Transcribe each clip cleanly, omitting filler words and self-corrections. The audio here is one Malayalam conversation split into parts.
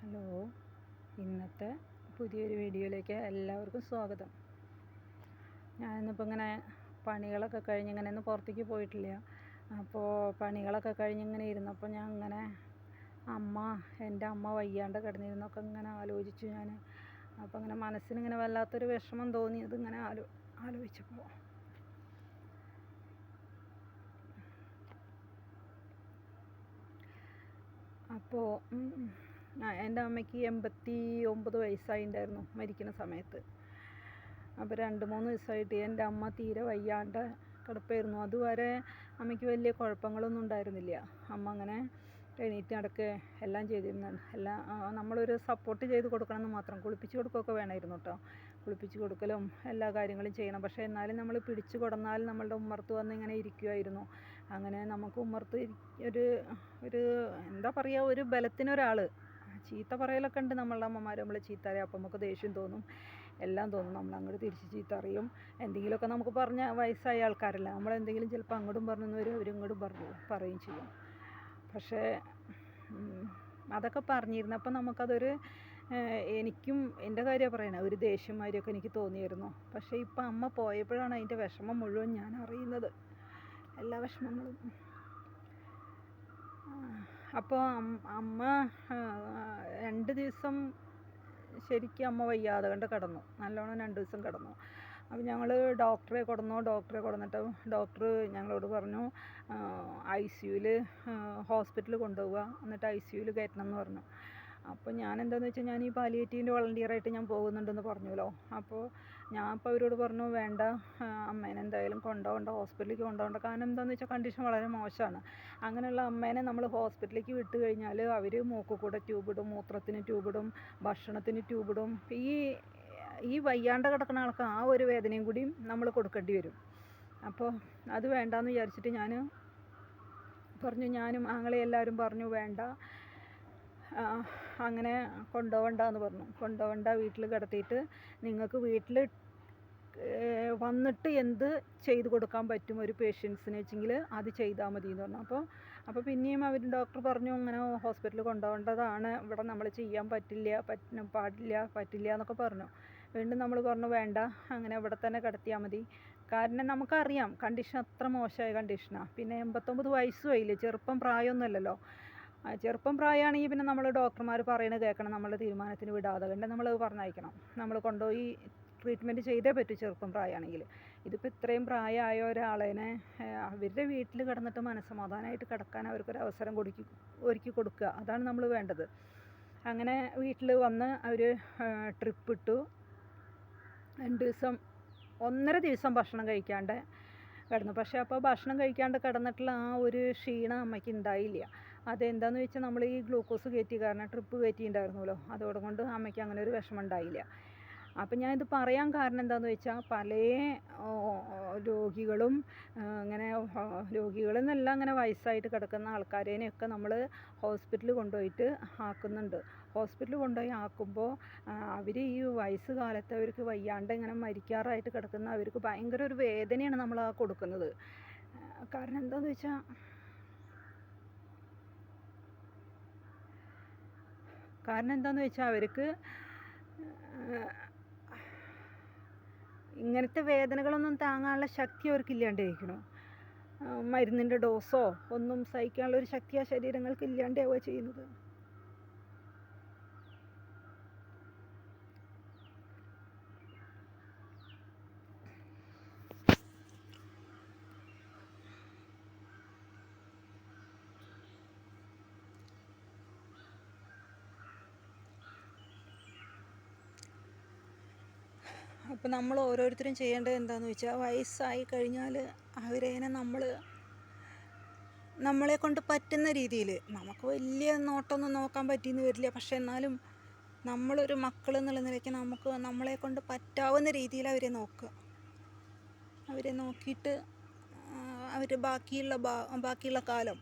ഹലോ, ഇന്നത്തെ പുതിയൊരു വീഡിയോയിലേക്ക് എല്ലാവർക്കും സ്വാഗതം. ഞാനിന്നിപ്പോൾ ഇങ്ങനെ പണികളൊക്കെ കഴിഞ്ഞ് ഇങ്ങനെ ഒന്ന് പുറത്തേക്ക് പോയിട്ടില്ല. അപ്പോൾ പണികളൊക്കെ കഴിഞ്ഞ് ഇങ്ങനെ ഇരുന്നപ്പോൾ ഞാൻ ഇങ്ങനെ എൻ്റെ അമ്മ വയ്യാണ്ട് കിടന്നിരുന്നൊക്കെ ഇങ്ങനെ ആലോചിച്ചു ഞാൻ. അപ്പോൾ ഇങ്ങനെ മനസ്സിനിങ്ങനെ വല്ലാത്തൊരു വിഷമം തോന്നി അതിങ്ങനെ ആലോചിച്ചപ്പോൾ. അപ്പോൾ എൻ്റെ അമ്മയ്ക്ക് 89 വയസ്സായിട്ടുണ്ടായിരുന്നു മരിക്കുന്ന സമയത്ത്. അപ്പോൾ 2-3 ദിവസമായിട്ട് എൻ്റെ അമ്മ തീരെ വയ്യാണ്ട് കിടപ്പായിരുന്നു. അതുവരെ അമ്മയ്ക്ക് വലിയ കുഴപ്പങ്ങളൊന്നും ഉണ്ടായിരുന്നില്ല. അമ്മ അങ്ങനെ എണീറ്റ് നടക്കുക എല്ലാം ചെയ്തിരുന്നുണ്ട്. നമ്മളൊരു സപ്പോർട്ട് ചെയ്ത് കൊടുക്കണമെന്ന് മാത്രം. കുളിപ്പിച്ച് കൊടുക്കുകയൊക്കെ വേണമായിരുന്നു കേട്ടോ. കുളിപ്പിച്ച് കൊടുക്കലും എല്ലാ കാര്യങ്ങളും ചെയ്യണം. പക്ഷേ എന്നാലും നമ്മൾ പിടിച്ചു കൊടുന്നാൽ നമ്മളുടെ ഉമ്മർത്ത് വന്ന് ഇങ്ങനെ ഇരിക്കുമായിരുന്നു. അങ്ങനെ നമുക്ക് ഉമ്മർത്ത് ഒരു എന്താ പറയുക, ഒരു ബലത്തിനൊരാൾ. ചീത്ത പറയലൊക്കെ ഉണ്ട് നമ്മളുടെ അമ്മമാർ. നമ്മൾ ചീത്ത അറിയാം, അപ്പം നമുക്ക് ദേഷ്യം തോന്നും, എല്ലാം തോന്നും. നമ്മൾ അങ്ങോട്ട് തിരിച്ച് ചീത്ത അറിയും. എന്തെങ്കിലുമൊക്കെ നമുക്ക് പറഞ്ഞ വയസ്സായ ആൾക്കാരല്ല, നമ്മളെന്തെങ്കിലും ചിലപ്പോൾ അങ്ങോട്ടും പറഞ്ഞു വരും, അവരിങ്ങോട്ടും പറയുകയും ചെയ്യും. പക്ഷേ അതൊക്കെ പറഞ്ഞിരുന്നപ്പോൾ നമുക്കതൊരു എനിക്കും എൻ്റെ കാര്യമാണ് പറയണത്, ഒരു ദേഷ്യമാതിരിയൊക്കെ എനിക്ക് തോന്നിയിരുന്നു. പക്ഷേ ഇപ്പം അമ്മ പോയപ്പോഴാണ് അതിൻ്റെ വിഷമം മുഴുവൻ ഞാൻ അറിയുന്നത്, എല്ലാ വിഷമങ്ങളും. അപ്പോൾ അമ്മ 2 ദിവസം ശരിക്കും അമ്മ വയ്യാതെ കണ്ട് കിടന്നു, നല്ലോണം 2 ദിവസം കിടന്നു. അപ്പോൾ ഞങ്ങൾ ഡോക്ടറെ കൊണ്ടുവന്നിട്ട് ഡോക്ടർ ഞങ്ങളോട് പറഞ്ഞു ICUവിൽ ഹോസ്പിറ്റലിൽ കൊണ്ടുപോവുക, എന്നിട്ട് ICUവിൽ കയറ്റണം എന്ന് പറഞ്ഞു. അപ്പോൾ ഞാൻ എന്താണെന്ന് വെച്ചാൽ ഞാൻ ഈ പാലിയേറ്റീവിൻ്റെ വളണ്ടിയറായിട്ട് ഞാൻ പോകുന്നുണ്ടെന്ന് പറഞ്ഞല്ലോ. അപ്പോൾ അവരോട് പറഞ്ഞു വേണ്ട, അമ്മേനെ എന്തായാലും കൊണ്ടുപോകണ്ട, ഹോസ്പിറ്റലിലേക്ക് കൊണ്ടുപോകണ്ട. കാരണം എന്താണെന്ന് വെച്ചാൽ കണ്ടീഷൻ വളരെ മോശമാണ്. അങ്ങനെയുള്ള അമ്മേനെ നമ്മൾ ഹോസ്പിറ്റലിലേക്ക് വിട്ട് കഴിഞ്ഞാൽ അവർ മൂക്കിൽ കൂടെ ട്യൂബിടും, മൂത്രത്തിന് ട്യൂബിടും, ഭക്ഷണത്തിന് ട്യൂബിടും. ഈ വയ്യാണ്ട് കിടക്കുന്ന ആൾക്ക് ആ ഒരു വേദനയും കൂടിയും നമ്മൾ കൊടുക്കേണ്ടി വരും. അപ്പോൾ അത് വേണ്ടാന്ന് വിചാരിച്ചിട്ട് ഞാൻ പറഞ്ഞു, ഞാനും ആങ്ങളെ എല്ലാവരും പറഞ്ഞു വേണ്ട, അങ്ങനെ കൊണ്ടുപോകണ്ടെന്ന് പറഞ്ഞു. കൊണ്ടുപോകണ്ട, വീട്ടിൽ കിടത്തിയിട്ട് നിങ്ങൾക്ക് വീട്ടിൽ വന്നിട്ട് എന്ത് ചെയ്ത് കൊടുക്കാൻ പറ്റും ഒരു പേഷ്യൻസിന് വെച്ചെങ്കിൽ അത് ചെയ്താൽ മതി എന്ന് പറഞ്ഞു. അപ്പോൾ പിന്നെയും ഡോക്ടർ പറഞ്ഞു അങ്ങനെ ഹോസ്പിറ്റലിൽ കൊണ്ടുപോകേണ്ടതാണ്, ഇവിടെ നമ്മൾ ചെയ്യാൻ പറ്റില്ല എന്നൊക്കെ പറഞ്ഞു. വീണ്ടും നമ്മൾ പറഞ്ഞു വേണ്ട, അങ്ങനെ ഇവിടെ തന്നെ കിടത്തിയാൽ മതി. കാരണം നമുക്കറിയാം കണ്ടീഷൻ അത്ര മോശമായ കണ്ടീഷനാണ്. പിന്നെ 89 വയസ്സും ആയില്ലേ, ചെറുപ്പം പ്രായമൊന്നുമല്ലല്ലോ. ചെറുപ്പം പ്രായമാണെങ്കിൽ പിന്നെ നമ്മൾ ഡോക്ടർമാർ പറയുന്നത് കേൾക്കണം, നമ്മളുടെ തീരുമാനത്തിന് വിടാതെ കണ്ട് നമ്മൾ പറഞ്ഞയക്കണം. നമ്മൾ കൊണ്ടുപോയി ട്രീറ്റ്മെൻറ്റ് ചെയ്തേ പറ്റൂ ചെറുപ്പം പ്രായമാണെങ്കിൽ. ഇതിപ്പോൾ ഇത്രയും പ്രായമായ ഒരാളേനെ അവരുടെ വീട്ടിൽ കിടന്നിട്ട് മനസ്സമാധാനമായിട്ട് കിടക്കാൻ അവർക്കൊരു അവസരം ഒരുക്കി കൊടുക്കുക, അതാണ് നമ്മൾ വേണ്ടത്. അങ്ങനെ വീട്ടിൽ വന്ന് അവർ ട്രിപ്പ് ഇട്ടു. 1.5 ദിവസം ഭക്ഷണം കഴിക്കാണ്ട് കിടന്നു. പക്ഷേ അപ്പോൾ ഭക്ഷണം കഴിക്കാണ്ട് കിടന്നിട്ടുള്ള ആ ഒരു ക്ഷീണം അമ്മയ്ക്ക് ഉണ്ടായില്ല. അതെന്താണെന്ന് വെച്ചാൽ നമ്മൾ ഈ ഗ്ലൂക്കോസ് കയറ്റി കാരണം ട്രിപ്പ് കയറ്റിയിട്ടുണ്ടായിരുന്നല്ലോ, അതോടുകൊണ്ട് അമ്മയ്ക്ക് അങ്ങനെ ഒരു വിഷമം ഉണ്ടായില്ല. അപ്പം ഞാനിത് പറയാൻ കാരണം എന്താണെന്ന് വെച്ചാൽ പല രോഗികളും രോഗികളെന്നല്ല, അങ്ങനെ വയസ്സായിട്ട് കിടക്കുന്ന ആൾക്കാരേനെയൊക്കെ നമ്മൾ ഹോസ്പിറ്റലിൽ കൊണ്ടുപോയിട്ട് ആക്കുന്നുണ്ട്. ഹോസ്പിറ്റലിൽ കൊണ്ടുപോയി ആക്കുമ്പോൾ അവർ ഈ വയസ്സ് കാലത്ത് അവർക്ക് വയ്യാണ്ട് ഇങ്ങനെ മരിക്കാറായിട്ട് കിടക്കുന്ന അവർക്ക് ഭയങ്കര ഒരു വേദനയാണ് നമ്മൾ കൊടുക്കുന്നത്. കാരണം എന്താണെന്ന് വെച്ചാൽ അവർക്ക് ഇങ്ങനത്തെ വേദനകളൊന്നും താങ്ങാനുള്ള ശക്തി അവർക്ക് ഇല്ലാണ്ടിരിക്കണം. മരുന്നിൻ്റെ ഡോസോ ഒന്നും സഹിക്കാനുള്ള ഒരു ശക്തി ആ ശരീരങ്ങൾക്ക് ഇല്ലാണ്ടാവുക ചെയ്യുന്നത്. അപ്പോൾ നമ്മൾ ഓരോരുത്തരും ചെയ്യേണ്ടത് എന്താണെന്ന് വെച്ചാൽ വയസ്സായി കഴിഞ്ഞാൽ അവരേനെ നമ്മളെ കൊണ്ട് പറ്റുന്ന രീതിയിൽ, നമുക്ക് വലിയ നോട്ടമൊന്നും നോക്കാൻ പറ്റിയെന്ന് വരില്ല, പക്ഷെ എന്നാലും നമ്മളൊരു മക്കൾ എന്നുള്ള നിലയ്ക്ക് നമുക്ക് നമ്മളെ കൊണ്ട് പറ്റാവുന്ന രീതിയിൽ അവരെ നോക്കുക. അവരെ നോക്കിയിട്ട് അവർ ബാക്കിയുള്ള കാലം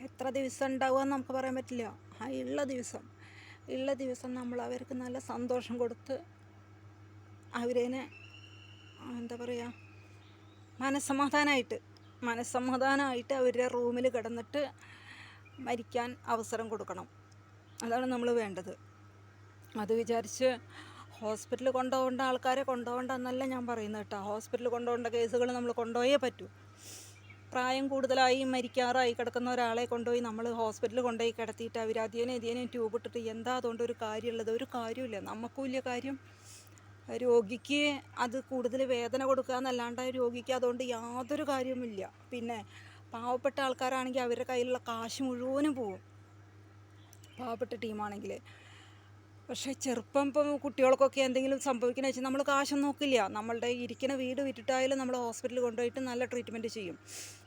എത്ര ദിവസം ഉണ്ടാവുകയെന്ന് നമുക്ക് പറയാൻ പറ്റില്ല. ആ ഉള്ള ദിവസം നമ്മൾ അവർക്ക് നല്ല സന്തോഷം കൊടുത്ത് അവരേനെ എന്താ പറയുക, മനസ്സമാധാനമായിട്ട് അവരുടെ റൂമിൽ കിടന്നിട്ട് മരിക്കാൻ അവസരം കൊടുക്കണം. അതാണ് നമ്മൾ വേണ്ടത്. അത് വിചാരിച്ച് ഹോസ്പിറ്റലിൽ കൊണ്ടുപോകേണ്ട ആൾക്കാരെ കൊണ്ടുപോകണ്ട എന്നല്ല ഞാൻ പറയുന്നത് കേട്ടോ. ഹോസ്പിറ്റലിൽ കൊണ്ടുപോകേണ്ട കേസുകൾ നമ്മൾ കൊണ്ടുപോയേ പറ്റൂ. പ്രായം കൂടുതലായി മരിക്കാറായി കിടക്കുന്ന ഒരാളെ കൊണ്ടുപോയി നമ്മൾ ഹോസ്പിറ്റലിൽ കൊണ്ടുപോയി കിടത്തിയിട്ട് അവർ അധികം ട്യൂബ് ഇട്ടിട്ട് എന്താ അതുകൊണ്ടൊരു കാര്യമുള്ളത്? ഒരു കാര്യമില്ല. നമുക്കും ഇല്ല കാര്യം. രോഗിക്ക് അത് കൂടുതൽ വേദന കൊടുക്കുക എന്നല്ലാണ്ട് രോഗിക്ക് അതുകൊണ്ട് യാതൊരു കാര്യവുമില്ല. പിന്നെ പാവപ്പെട്ട ആൾക്കാരാണെങ്കിൽ അവരുടെ കയ്യിലുള്ള കാശ് മുഴുവനും പോവും, പാവപ്പെട്ട ടീമാണെങ്കിൽ. പക്ഷേ ചെറുപ്പം ഇപ്പം കുട്ടികൾക്കൊക്കെ എന്തെങ്കിലും സംഭവിക്കണമെന്ന് വെച്ചാൽ നമ്മൾ കാശൊന്നും നോക്കില്ല. നമ്മളുടെ ഇരിക്കുന്ന വീട് വിറ്റിട്ടായാലും നമ്മൾ ഹോസ്പിറ്റലിൽ കൊണ്ടുപോയിട്ട് നല്ല ട്രീറ്റ്മെൻറ്റ് ചെയ്യും.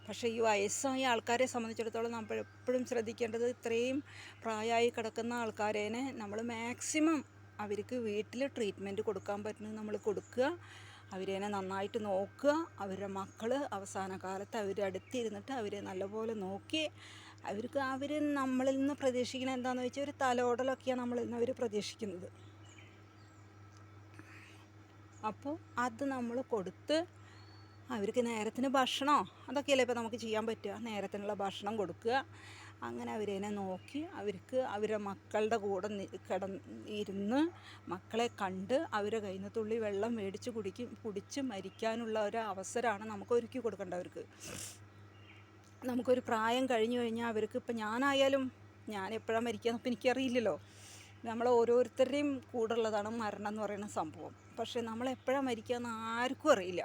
പക്ഷേ ഈ വയസ്സായ ആൾക്കാരെ സംബന്ധിച്ചിടത്തോളം നമ്മൾ എപ്പോഴും ശ്രദ്ധിക്കേണ്ടത്, ഇത്രയും പ്രായമായി കിടക്കുന്ന ആൾക്കാരേനെ നമ്മൾ മാക്സിമം അവർക്ക് വീട്ടിൽ ട്രീറ്റ്മെൻറ്റ് കൊടുക്കാൻ പറ്റുന്നത് നമ്മൾ കൊടുക്കുക. അവരേനെ നന്നായിട്ട് നോക്കുക. അവരുടെ മക്കൾ അവസാന കാലത്ത് അവരുടെ അടുത്തിരുന്നിട്ട് അവരെ നല്ലപോലെ നോക്കി അവർ നമ്മളിൽ നിന്ന് പ്രതീക്ഷിക്കുന്നത് എന്താണെന്ന് വെച്ചാൽ ഒരു തലോടലൊക്കെയാണ് നമ്മളിൽ നിന്ന് അവർ പ്രതീക്ഷിക്കുന്നത്. അപ്പോൾ അത് നമ്മൾ കൊടുത്ത് അവർക്ക് നേരത്തിന് ഭക്ഷണം, അതൊക്കെയല്ലേ ഇപ്പോൾ നമുക്ക് ചെയ്യാൻ പറ്റുക. നേരത്തിനുള്ള ഭക്ഷണം കൊടുക്കുക. അങ്ങനെ അവരേനെ നോക്കി അവർക്ക് അവരുടെ മക്കളുടെ കൂടെ ഇരുന്ന് മക്കളെ കണ്ട് അവരുടെ കയ്യിൽ നിന്ന് തുള്ളി വെള്ളം മേടിച്ച് കുടിച്ച് മരിക്കാനുള്ള ഒരു അവസരമാണ് നമുക്ക് ഒരുക്കി കൊടുക്കേണ്ടവർക്ക്. നമുക്കൊരു പ്രായം കഴിഞ്ഞു കഴിഞ്ഞാൽ അവർക്ക്, ഇപ്പം ഞാനായാലും ഞാൻ എപ്പോഴാണ് മരിക്കുകയെന്നൊക്കെ എനിക്കറിയില്ലല്ലോ. നമ്മൾ ഓരോരുത്തരുടെയും കൂടെ ഉള്ളതാണ് മരണം എന്ന് പറയുന്ന സംഭവം. പക്ഷേ നമ്മൾ എപ്പോഴാണ് മരിക്കുകയെന്ന് ആർക്കും അറിയില്ല.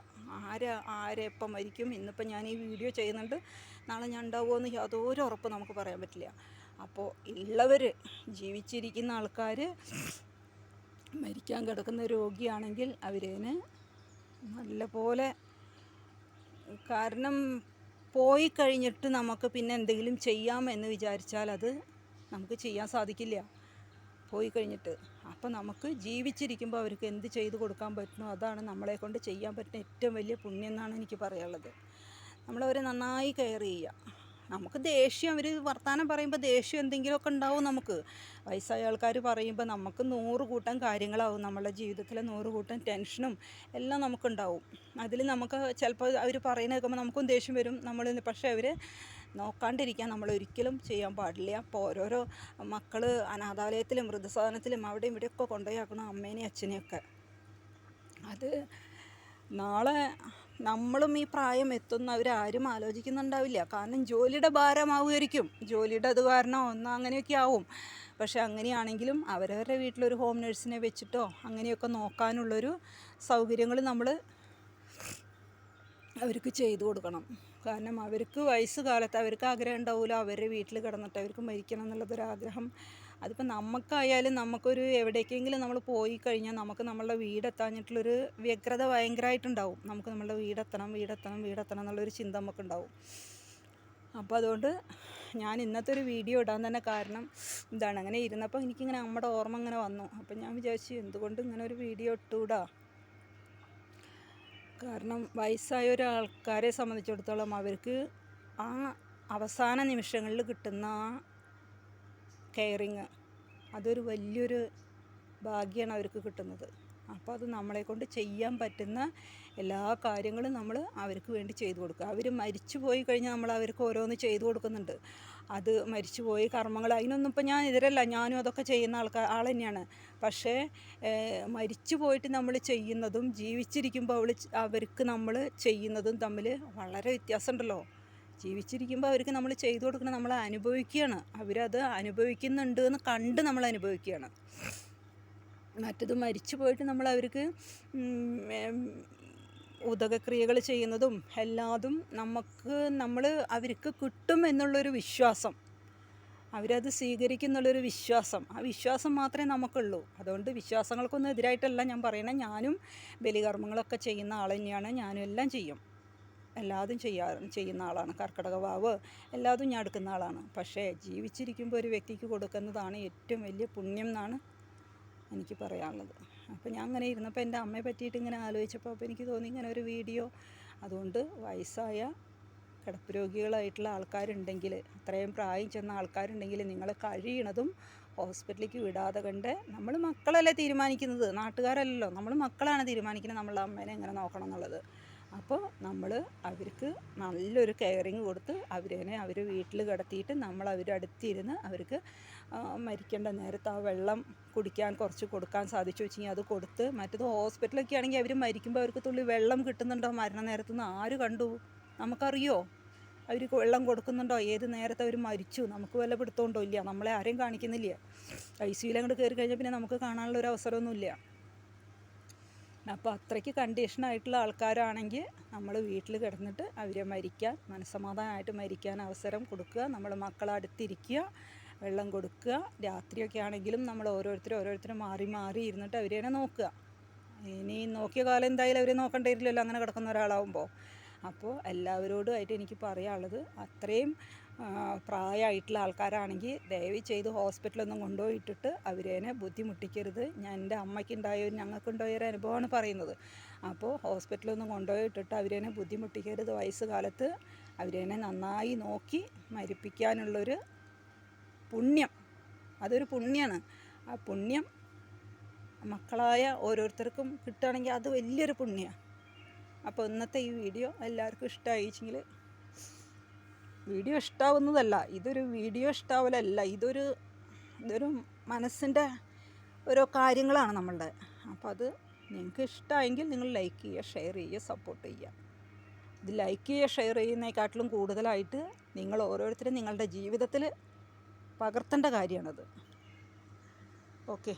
ആരെപ്പം മരിക്കും. ഇന്നിപ്പം ഞാൻ ഈ വീഡിയോ ചെയ്യുന്നുണ്ട്, നാളെ ഞാൻ ഉണ്ടാവുമോ എന്ന് യാതൊരു ഉറപ്പ് നമുക്ക് പറയാൻ പറ്റില്ല. അപ്പോൾ ഉള്ളവർ, ജീവിച്ചിരിക്കുന്ന ആൾക്കാർ മരിക്കാൻ കിടക്കുന്ന രോഗിയാണെങ്കിൽ അവരേന് നല്ല പോലെ, കാരണം പോയി കഴിഞ്ഞിട്ട് നമുക്ക് പിന്നെ എന്തെങ്കിലും ചെയ്യാമെന്ന് വിചാരിച്ചാൽ അത് നമുക്ക് ചെയ്യാൻ സാധിക്കില്ല പോയി കഴിഞ്ഞിട്ട്. അപ്പോൾ നമുക്ക് ജീവിച്ചിരിക്കുമ്പോൾ അവർക്ക് എന്ത് ചെയ്തു കൊടുക്കാൻ പറ്റുമോ അതാണ് നമ്മളെ കൊണ്ട് ചെയ്യാൻ പറ്റുന്ന ഏറ്റവും വലിയ പുണ്യം എന്നാണ് എനിക്ക് പറയാനുള്ളത്. നമ്മളവരെ നന്നായി കെയർ ചെയ്യുക. നമുക്ക് ദേഷ്യം, അവർ വർത്തമാനം പറയുമ്പോൾ ദേഷ്യം എന്തെങ്കിലുമൊക്കെ ഉണ്ടാവും നമുക്ക്. വയസ്സായ ആൾക്കാർ പറയുമ്പോൾ നമുക്ക് 100 കൂട്ടം കാര്യങ്ങളാവും. നമ്മളുടെ ജീവിതത്തിലെ 100 കൂട്ടം ടെൻഷനും എല്ലാം നമുക്കുണ്ടാവും. അതിൽ നമുക്ക് ചിലപ്പോൾ അവർ പറയുന്നത് കേൾക്കുമ്പോൾ നമുക്കും ദേഷ്യം വരും. പക്ഷേ അവർ നോക്കാണ്ടിരിക്കാൻ നമ്മൾ ഒരിക്കലും ചെയ്യാൻ പാടില്ല. അപ്പോൾ ഓരോരോ മക്കൾ അനാഥാലയത്തിലും വൃദ്ധസദനത്തിലും അവിടെയും ഇവിടെയൊക്കെ കൊണ്ടുപോയി ആക്കണം അമ്മേനെയും അച്ഛനെയൊക്കെ. അത് നാളെ നമ്മളും ഈ പ്രായം എത്തുന്നവരാരും ആലോചിക്കുന്നുണ്ടാവില്ല. കാരണം ജോലിയുടെ ഭാരമാവുമായിരിക്കും, ജോലിയുടെ അത് കാരണം അങ്ങനെയൊക്കെ ആവും. പക്ഷെ അങ്ങനെയാണെങ്കിലും അവരവരുടെ വീട്ടിലൊരു ഹോം നേഴ്സിനെ വെച്ചിട്ടോ അങ്ങനെയൊക്കെ നോക്കാനുള്ളൊരു സൗകര്യങ്ങൾ നമ്മൾ അവർക്ക് ചെയ്തു കൊടുക്കണം. കാരണം അവർക്ക് വയസ്സ് കാലത്ത് അവർക്ക് ആഗ്രഹം ഉണ്ടാവില്ല അവരുടെ വീട്ടിൽ കിടന്നിട്ട് അവർക്ക് മരിക്കണം എന്നുള്ളതൊരാഗ്രഹം. അതിപ്പോൾ നമുക്കായാലും നമുക്കൊരു എവിടേക്കെങ്കിലും നമ്മൾ പോയി കഴിഞ്ഞാൽ നമുക്ക് നമ്മളുടെ വീടെത്താഞ്ഞിട്ടുള്ളൊരു വ്യഗ്രത ഭയങ്കരമായിട്ടുണ്ടാവും. നമുക്ക് നമ്മളുടെ വീടെത്തണം എന്നുള്ളൊരു ചിന്ത നമുക്കുണ്ടാവും. അപ്പോൾ അതുകൊണ്ട് ഞാൻ ഇന്നത്തെ ഒരു വീഡിയോ ഇടാൻ തന്നെ കാരണം ഇതാണ്. അങ്ങനെ ഇരുന്നപ്പോൾ എനിക്കിങ്ങനെ നമ്മുടെ ഓർമ്മ ഇങ്ങനെ വന്നു. അപ്പം ഞാൻ വിചാരിച്ചു എന്തുകൊണ്ട് ഇങ്ങനെ ഒരു വീഡിയോ ഇട്ടുകൂടാ. കാരണം വയസ്സായ ഒരാൾക്കാരെ സംബന്ധിച്ചിടത്തോളം അവർക്ക് ആ അവസാന നിമിഷങ്ങളിൽ കിട്ടുന്ന ആ കെയറിങ് അതൊരു വലിയൊരു ഭാഗ്യമാണ് അവർക്ക് കിട്ടുന്നത്. അപ്പോൾ അത് നമ്മളെ കൊണ്ട് ചെയ്യാൻ പറ്റുന്ന എല്ലാ കാര്യങ്ങളും നമ്മൾ അവർക്ക് വേണ്ടി ചെയ്തു കൊടുക്കുക. അവർ മരിച്ചു പോയി കഴിഞ്ഞാൽ നമ്മൾ അവർക്ക് ഓരോന്ന് ചെയ്തു കൊടുക്കുന്നുണ്ട്. അത് മരിച്ചു പോയി കർമ്മങ്ങൾ, അതിനൊന്നും ഇപ്പം ഞാൻ എതിരല്ല, ഞാനും അതൊക്കെ ചെയ്യുന്ന ആൾ തന്നെയാണ്. പക്ഷേ മരിച്ചു പോയിട്ട് നമ്മൾ ചെയ്യുന്നതും ജീവിച്ചിരിക്കുമ്പോൾ അവർക്ക് നമ്മൾ ചെയ്യുന്നതും തമ്മിൽ വളരെ വ്യത്യാസമുണ്ടല്ലോ. ജീവിച്ചിരിക്കുമ്പോൾ അവർക്ക് നമ്മൾ ചെയ്തു കൊടുക്കണം, നമ്മൾ അനുഭവിക്കുകയാണ്. അവരത് അനുഭവിക്കുന്നുണ്ട് എന്ന് കണ്ട് നമ്മൾ അനുഭവിക്കുകയാണ്. മറ്റത് മരിച്ചു പോയിട്ട് നമ്മൾ അവർക്ക് ഉദകക്രിയകൾ ചെയ്യുന്നതും എല്ലാതും നമ്മൾ അവർക്ക് കിട്ടും എന്നുള്ളൊരു വിശ്വാസം, അവരത് സ്വീകരിക്കുന്നുള്ളൊരു വിശ്വാസം, ആ വിശ്വാസം മാത്രമേ നമുക്കുള്ളൂ. അതുകൊണ്ട് വിശ്വാസങ്ങൾക്കൊന്നും എതിരായിട്ടല്ല ഞാൻ പറയണേ. ഞാനും ബലികർമ്മങ്ങളൊക്കെ ചെയ്യുന്ന ആൾ തന്നെയാണ്. ഞാനും എല്ലാം ചെയ്യും, എല്ലാതും ചെയ്യുന്ന ആളാണ്. കർക്കിടക വാവ് എല്ലാതും ഞാൻ എടുക്കുന്ന ആളാണ്. പക്ഷേ ജീവിച്ചിരിക്കുമ്പോൾ ഒരു വ്യക്തിക്ക് കൊടുക്കുന്നതാണ് ഏറ്റവും വലിയ പുണ്യം എന്നാണ് എനിക്ക് പറയാനുള്ളത്. അപ്പോൾ ഞാൻ അങ്ങനെ ഇരുന്നപ്പോൾ എൻ്റെ അമ്മയെ പറ്റിയിട്ട് ഇങ്ങനെ ആലോചിച്ചപ്പോൾ അപ്പോൾ എനിക്ക് തോന്നി ഇങ്ങനെ ഒരു വീഡിയോ. അതുകൊണ്ട് വയസ്സായ കിടപ്പ് രോഗികളായിട്ടുള്ള ആൾക്കാരുണ്ടെങ്കിൽ, അത്രയും പ്രായം ചെന്ന ആൾക്കാരുണ്ടെങ്കിൽ നിങ്ങൾ കഴിയണതും ഹോസ്പിറ്റലിലേക്ക് വിടാതെ കണ്ട്, നമ്മൾ മക്കളല്ലേ തീരുമാനിക്കുന്നത്, നാട്ടുകാരല്ലല്ലോ, നമ്മൾ മക്കളാണ് തീരുമാനിക്കുന്നത് നമ്മളുടെ അമ്മേനെ എങ്ങനെ നോക്കണം എന്നുള്ളത്. അപ്പോൾ നമ്മൾ അവർക്ക് നല്ലൊരു കെയറിങ് കൊടുത്ത് അവർ വീട്ടിൽ കിടത്തിയിട്ട് നമ്മൾ അവരുടെ അടുത്തിരുന്ന് അവർക്ക് മരിക്കേണ്ട നേരത്ത് ആ വെള്ളം കുടിക്കാൻ കുറച്ച് കൊടുക്കാൻ സാധിച്ചു വെച്ചെങ്കിൽ അത് കൊടുത്ത്, മറ്റത് ഹോസ്പിറ്റലൊക്കെ ആണെങ്കിൽ അവർ മരിക്കുമ്പോൾ അവർക്ക് തുള്ളി വെള്ളം കിട്ടുന്നുണ്ടോ മരണ നേരത്തുനിന്ന് ആര് കണ്ടു? നമുക്കറിയോ അവർക്ക് വെള്ളം കൊടുക്കുന്നുണ്ടോ? ഏത് നേരത്തെ അവർ മരിച്ചു നമുക്ക് വല്ല പിടുത്തമുണ്ടോ? ഇല്ല. നമ്മളെ ആരെയും കാണിക്കുന്നില്ല. ICUയിൽ അങ്ങോട്ട് കയറി കഴിഞ്ഞാൽ പിന്നെ നമുക്ക് കാണാനുള്ള ഒരു അവസരമൊന്നുമില്ല. അപ്പോൾ അത്രയ്ക്ക് കണ്ടീഷനായിട്ടുള്ള ആൾക്കാരാണെങ്കിൽ നമ്മൾ വീട്ടിൽ കിടന്നിട്ട് അവരെ മനസ്സമാധാനമായിട്ട് മരിക്കാൻ അവസരം കൊടുക്കുക. നമ്മൾ മക്കളെ അടുത്തിരിക്കുക, വെള്ളം കൊടുക്കുക. രാത്രിയൊക്കെ ആണെങ്കിലും നമ്മൾ ഓരോരുത്തരും മാറി ഇരുന്നിട്ട് അവരെ നോക്കുക. ഇനി നോക്കിയ കാലം എന്തായാലും അവരെ നോക്കേണ്ടി വരില്ലല്ലോ അങ്ങനെ കിടക്കുന്ന ഒരാളാവുമ്പോൾ. അപ്പോൾ എല്ലാവരോടുമായിട്ട് എനിക്ക് പറയാനുള്ളത്, അത്രയും പ്രായമായിട്ടുള്ള ആൾക്കാരാണെങ്കിൽ ദയവ് ചെയ്ത് ഹോസ്പിറ്റലൊന്നും കൊണ്ടുപോയിട്ടിട്ട് അവരെ ബുദ്ധിമുട്ടിക്കരുത്. എൻ്റെ ഞങ്ങൾക്കുണ്ടായ ഒരു അനുഭവമാണ് പറയുന്നത്. അപ്പോൾ ഹോസ്പിറ്റലൊന്നും കൊണ്ടുപോയിട്ടിട്ട് അവരെ ബുദ്ധിമുട്ടിക്കരുത്. വയസ്സുകാലത്ത് അവരെ നന്നായി നോക്കി മരിപ്പിക്കാനുള്ളൊരു പുണ്യം, അതൊരു പുണ്യമാണ്. ആ പുണ്യം മക്കളായ ഓരോരുത്തർക്കും കിട്ടുകയാണെങ്കിൽ അത് വലിയൊരു പുണ്യമാണ്. അപ്പോൾ ഇന്നത്തെ ഈ വീഡിയോ എല്ലാവർക്കും ഇഷ്ടമായിച്ചെങ്കിൽ, വീഡിയോ ഇഷ്ടാവുന്നതല്ല, ഇതൊരു വീഡിയോ ഇഷ്ടാവലല്ല, ഇതൊരു മനസ്സിൻ്റെ ഓരോ കാര്യങ്ങളാണ് നമ്മളുടെ. അപ്പോൾ അത് നിങ്ങൾക്ക് ഇഷ്ടമായെങ്കിൽ നിങ്ങൾ ലൈക്ക് ചെയ്യുക, ഷെയർ ചെയ്യുക, സപ്പോർട്ട് ചെയ്യുക. ഇത് ലൈക്ക് ചെയ്യുക, ഷെയർ ചെയ്യുന്നതിനെക്കാട്ടിലും കൂടുതലായിട്ട് നിങ്ങൾ ഓരോരുത്തരും നിങ്ങളുടെ ജീവിതത്തിൽ പകർത്തേണ്ട കാര്യമാണത്. ഓക്കെ.